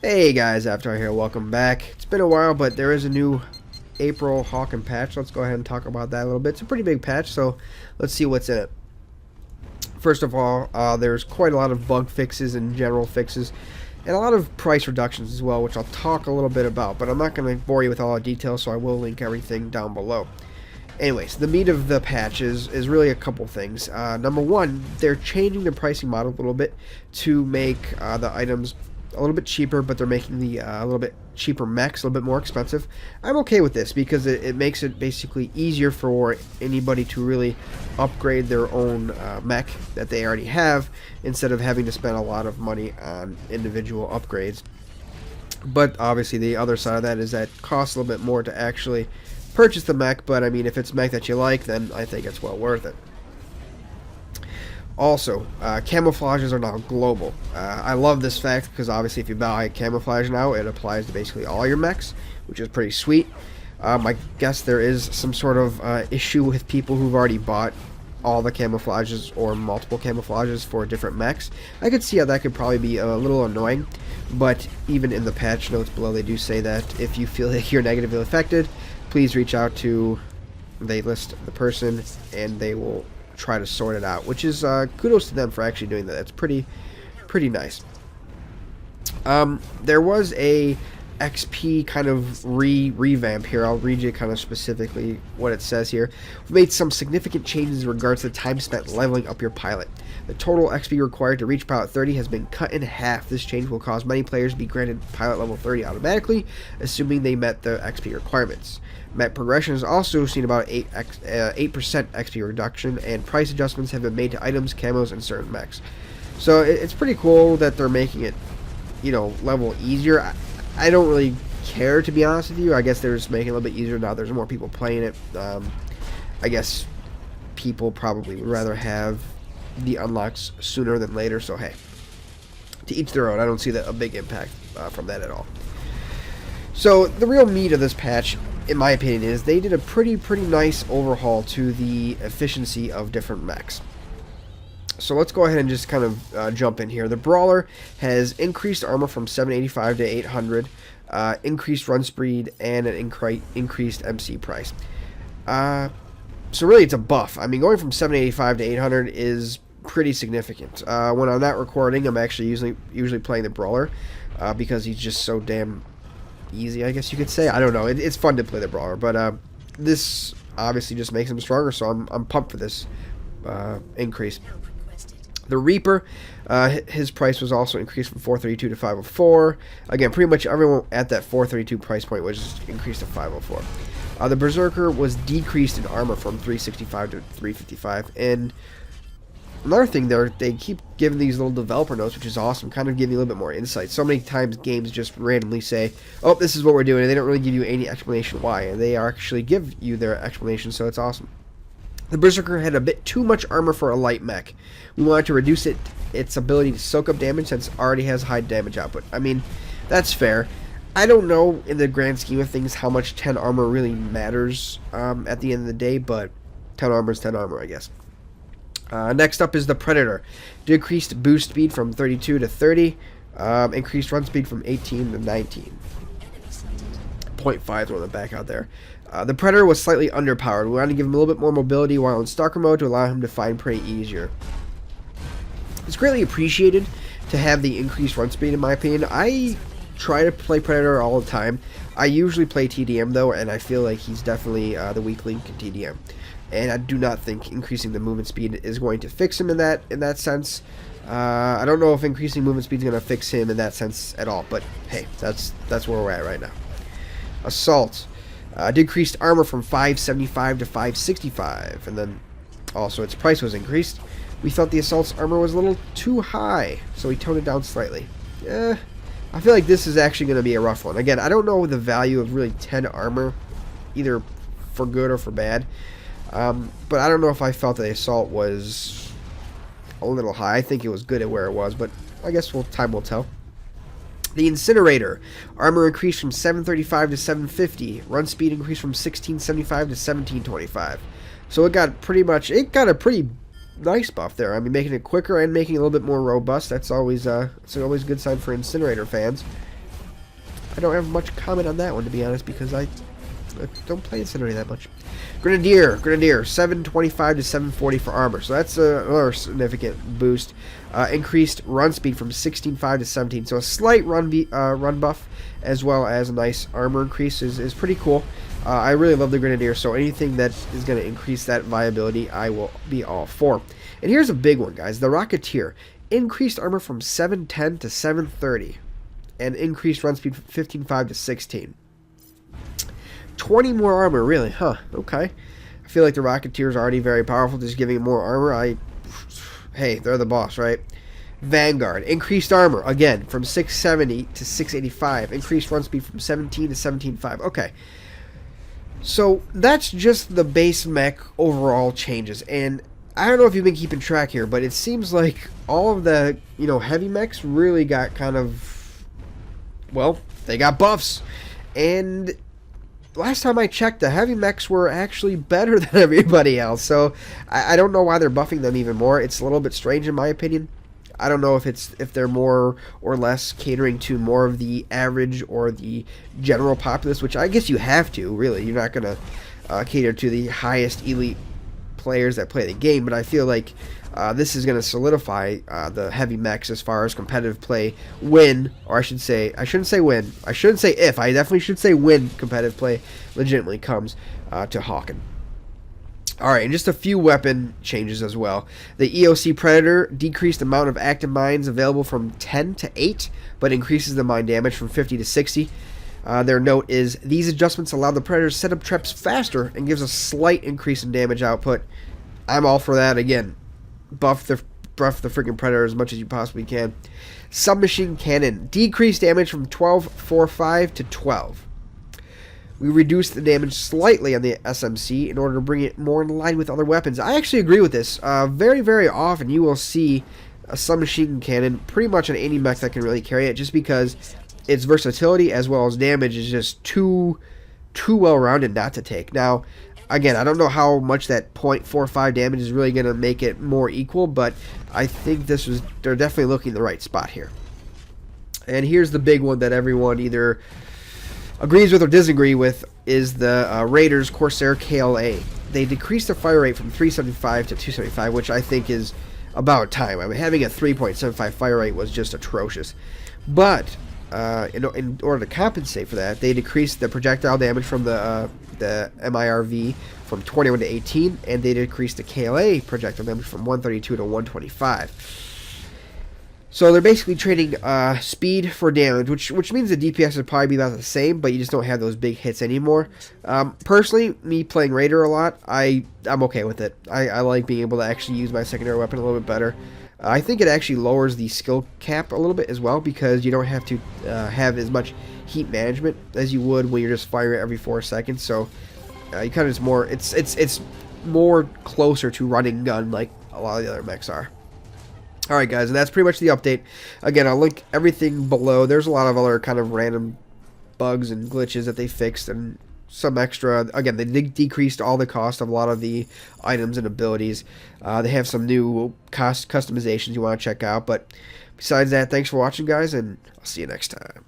Hey guys, Avatar here, welcome back. It's been a while, but there is a new April Hawken patch. Let's go ahead and talk about that a little bit. It's a pretty big patch, so let's see what's in it. First of all, there's quite a lot of bug fixes and general fixes, and a lot of price reductions as well, which I'll talk a little bit about, but I'm not going to bore you with all the details, so I will link everything down below. Anyways, the meat of the patch is really a couple things. Number one, they're changing the pricing model a little bit to make the items a little bit cheaper, but they're making the a little bit cheaper mechs a little bit more expensive. I'm okay with this because it makes it basically easier for anybody to really upgrade their own mech that they already have instead of having to spend a lot of money on individual upgrades. But obviously the other side of that is that it costs a little bit more to actually purchase the mech, but I mean, if it's mech that you like, then I think it's well worth it. Also, camouflages are now global. I love this fact because obviously if you buy camouflage now, it applies to basically all your mechs, which is pretty sweet. I guess there is some sort of issue with people who've already bought all the camouflages or multiple camouflages for different mechs. I could see how that could probably be a little annoying, but even in the patch notes below, they do say that if you feel like you're negatively affected, please reach out to, they list the person, and they will try to sort it out, which is kudos to them for actually doing that. It's pretty nice. There was a XP kind of revamp here. I'll read you kind of specifically what it says here. We've made some significant changes in regards to the time spent leveling up your pilot. The total XP required to reach pilot 30 has been cut in half. This change will cause many players to be granted pilot level 30 automatically, assuming they met the XP requirements. Mech progression has also seen about 8% XP reduction, and price adjustments have been made to items, camos, and certain mechs. So it's pretty cool that they're making it, level easier. I don't really care, to be honest with you. I guess they're just making it a little bit easier now. There's more people playing it. I guess people probably would rather have the unlocks sooner than later. So hey, to each their own. I don't see a big impact from that at all. So the real meat of this patch, in my opinion, is they did a pretty nice overhaul to the efficiency of different mechs. So let's go ahead and just kind of jump in here. The Brawler has increased armor from 785 to 800, increased run speed, and an increased MC price. So really it's a buff. I mean, going from 785 to 800 is pretty significant. When I'm not recording, I'm actually usually playing the Brawler because he's just so damn easy, I guess you could say. I don't know. It's fun to play the Brawler, but this obviously just makes him stronger, so I'm pumped for this increase. The Reaper, his price was also increased from 432 to 504. Again, pretty much everyone at that 432 price point was increased to 504. The Berserker was decreased in armor from 365 to 355. And another thing there, they keep giving these little developer notes, which is awesome, kind of giving you a little bit more insight. So many times games just randomly say, oh, this is what we're doing, and they don't really give you any explanation why. And they actually give you their explanation, so it's awesome. The Berserker had a bit too much armor for a light mech. We wanted to reduce its ability to soak up damage since it already has high damage output. I mean, that's fair. I don't know in the grand scheme of things how much 10 armor really matters at the end of the day, but 10 armor is 10 armor, I guess. Next up is the Predator. Decreased boost speed from 32 to 30. Increased run speed from 18 to 19. 0.5 throwing the back out there. The Predator was slightly underpowered. We wanted to give him a little bit more mobility while in Stalker mode to allow him to find prey easier. It's greatly appreciated to have the increased run speed, in my opinion. I try to play Predator all the time. I usually play TDM though, and I feel like he's definitely the weak link in TDM. And I do not think increasing the movement speed is going to fix him in that sense. I don't know if increasing movement speed is going to fix him in that sense at all, but hey, that's where we're at right now. Assault. Decreased armor from 575 to 565, and then also its price was increased. We thought the Assault's armor was a little too high, so we toned it down slightly. I feel like this is actually going to be a rough one. Again, I don't know the value of really 10 armor, either for good or for bad, but I don't know if I felt that the Assault was a little high. I think it was good at where it was, but I guess time will tell. The Incinerator. Armor increased from 735 to 750. Run speed increased from 1675 to 1725. So it got a pretty nice buff there. I mean, making it quicker and making it a little bit more robust. That's always it's always a good sign for Incinerator fans. I don't have much comment on that one, to be honest, because I don't play Incendiary that much. Grenadier, 725 to 740 for armor, so that's another significant boost. Increased run speed from 16.5 to 17, so a slight run buff, as well as a nice armor increase is pretty cool. I really love the Grenadier, so anything that is going to increase that viability, I will be all for. And here's a big one, guys. The Rocketeer. Increased armor from 710 to 730, and increased run speed from 15.5 to 16. 20 more armor, really? Huh, okay. I feel like the Rocketeer is already very powerful, just giving it more armor. Hey, they're the boss, right? Vanguard. Increased armor, again, from 670 to 685. Increased run speed from 17 to 17.5. Okay. So, that's just the base mech overall changes. And I don't know if you've been keeping track here, but it seems like all of the, heavy mechs really got kind of, well, they got buffs. And last time I checked, the heavy mechs were actually better than everybody else. So I don't know why they're buffing them even more. It's a little bit strange in my opinion. I don't know if they're more or less catering to more of the average or the general populace, which I guess you have to, really. You're not going to cater to the highest elite players that play the game, but I feel like this is going to solidify the heavy mechs as far as competitive play when, or I shouldn't say when, I shouldn't say if, I definitely should say when competitive play legitimately comes to Hawken. Alright, and just a few weapon changes as well. The EOC Predator decreased the amount of active mines available from 10 to 8, but increases the mine damage from 50 to 60. Their note is, these adjustments allow the Predator to set up traps faster and gives a slight increase in damage output. I'm all for that. Again, buff the freaking Predator as much as you possibly can. Submachine Cannon. Decreased damage from 12.45 to 12. We reduced the damage slightly on the SMC in order to bring it more in line with other weapons. I actually agree with this. Very, very often you will see a submachine cannon pretty much on any mech that can really carry it, just because its versatility as well as damage is just too well-rounded not to take. Now, again, I don't know how much that 0.45 damage is really going to make it more equal, but I think they're definitely looking the right spot here. And here's the big one that everyone either agrees with or disagree with, is the Raiders Corsair KLA. They decreased their fire rate from 375 to 275, which I think is about time. I mean, having a 3.75 fire rate was just atrocious. But in order to compensate for that, they decreased the projectile damage from the MIRV from 21 to 18, and they decreased the KLA projectile damage from 132 to 125. So they're basically trading speed for damage, which means the DPS would probably be about the same, but you just don't have those big hits anymore. Personally, me playing Raider a lot, I'm okay with it. I like being able to actually use my secondary weapon a little bit better. I think it actually lowers the skill cap a little bit as well, because you don't have to have as much heat management as you would when you're just firing every 4 seconds. So you kind of just more, it's more closer to running gun like a lot of the other mechs are. Alright guys, and that's pretty much the update. Again, I'll link everything below. There's a lot of other kind of random bugs and glitches that they fixed, and some extra. Again, they decreased all the cost of a lot of the items and abilities. They have some new cost customizations you want to check out. But besides that, thanks for watching, guys, and I'll see you next time.